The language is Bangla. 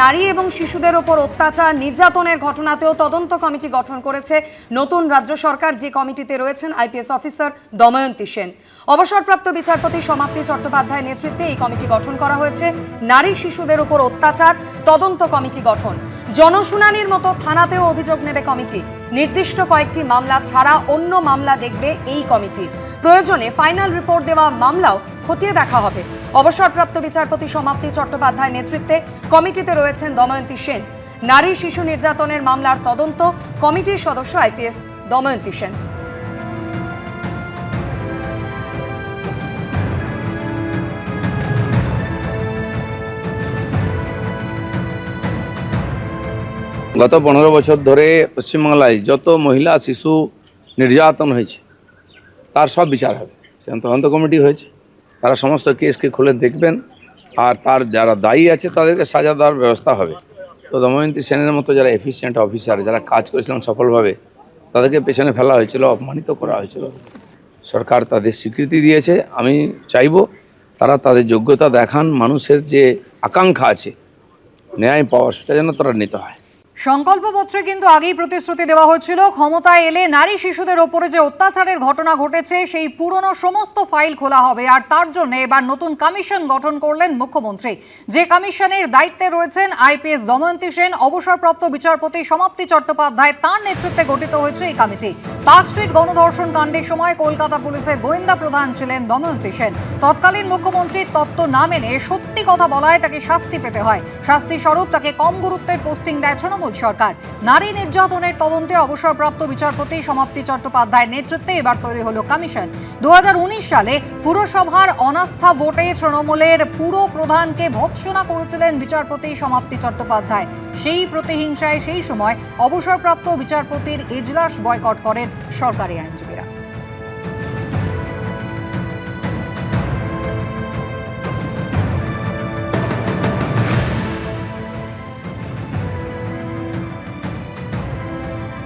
নারী এবং শিশুদের ওপর অত্যাচার নির্যাতনের ঘটনাতেও তদন্ত কমিটি গঠন করেছে নতুন রাজ্য সরকার, যে কমিটিতে রয়েছেন আইপিএস অফিসার দময়ন্তী সেন। অবসরপ্রাপ্ত বিচারপতি সমাপ্তি চট্টোপাধ্যায়ের নেতৃত্বে এই কমিটি গঠন করা হয়েছে। নারী শিশুদের ওপর অত্যাচার তদন্ত কমিটি গঠন। জনশুনানির মতো থানাতেও অভিযোগ নেবে কমিটি। নির্দিষ্ট কয়েকটি মামলা ছাড়া অন্য মামলা দেখবে এই কমিটি। প্রয়োজনে ফাইনাল রিপোর্ট দেওয়া মামলাও খতিয়ে দেখা হবে। অবসরপ্রাপ্ত বিচারপতি সমাপ্তি চট্টোপাধ্যায়ের নেতৃত্বে কমিটিতে রয়েছেন দময়ন্তী সেন। নারী শিশু নির্যাতনের মামলার তদন্ত কমিটির সদস্য আইপিএস দময়ন্তী সেন। গত 15 বছর ধরে পশ্চিমবাংলায় যত মহিলা শিশু নির্যাতন হয়েছে তার সব বিচার হবে। সেখানে তদন্ত কমিটি হয়েছে, তারা সমস্ত কেসকে খুলে দেখবেন আর তার যারা দায়ী আছে তাদেরকে সাজা দেওয়ার ব্যবস্থা হবে। তো দময়ন্তী সেনের মতো যারা এফিসিয়েন্ট অফিসার যারা কাজ করেছিলেন সফলভাবে, তাদেরকে পেছনে ফেলা হয়েছিল, অপমানিত করা হয়েছিল। সরকার তাদের স্বীকৃতি দিয়েছে। আমি চাইব তারা তাদের যোগ্যতা দেখান, মানুষের যে আকাঙ্ক্ষা আছে ন্যায় পাওয়ার সেটা যেন তারা নিতে হয়। সংকল্পপত্রে কিন্তু আগেই প্রতিশ্রুতি দেওয়া হয়েছিল, ক্ষমতায় এলে নারী শিশুদের ওপরে যে অত্যাচারের ঘটনা ঘটেছে সেই পুরনো সমস্ত ফাইল খোলা হবে। আর তার জন্য এবার নতুন কমিশন গঠন করলেন মুখ্যমন্ত্রী, যে কমিশনের দায়িত্বে রয়েছেন আইপিএস দময়ন্তী সেন। অবসরপ্রাপ্ত বিচারপতি সমাপ্তি চট্টোপাধ্যায় তার নেতৃত্বে গঠিত হয়েছে এই কমিটি। পার্ক স্ট্রিট গণধর্ষণ কাণ্ডের সময় কলকাতা পুলিশের গোয়েন্দা প্রধান ছিলেন দময়ন্তী সেন। তৎকালীন মুখ্যমন্ত্রীর তত্ত্ব না মেনে সত্যি কথা বলায় তাকে শাস্তি পেতে হয়। শাস্তি স্বরূপ তাকে কম গুরুত্বের পোস্টিং দেয় তৃণমূল সরকার। নারী নির্যাতনের তদন্তে অবসরপ্রাপ্ত বিচারপতি সমাপ্তি চট্টোপাধ্যায়ের নেতৃত্বে এবার তৈরি হলো কমিশন। 2019 সালে পুরসভার অনাস্থা ভোটে তৃণমূলের পুরো প্রধানকে ভৎসনা করেছিলেন বিচারপতি সমাপ্তি চট্টোপাধ্যায়। সেই প্রতিহিংসায় সেই সময় অবসরপ্রাপ্ত বিচারপতির এজলাস বয়কট করেন সরকারি আইনজীবীরা।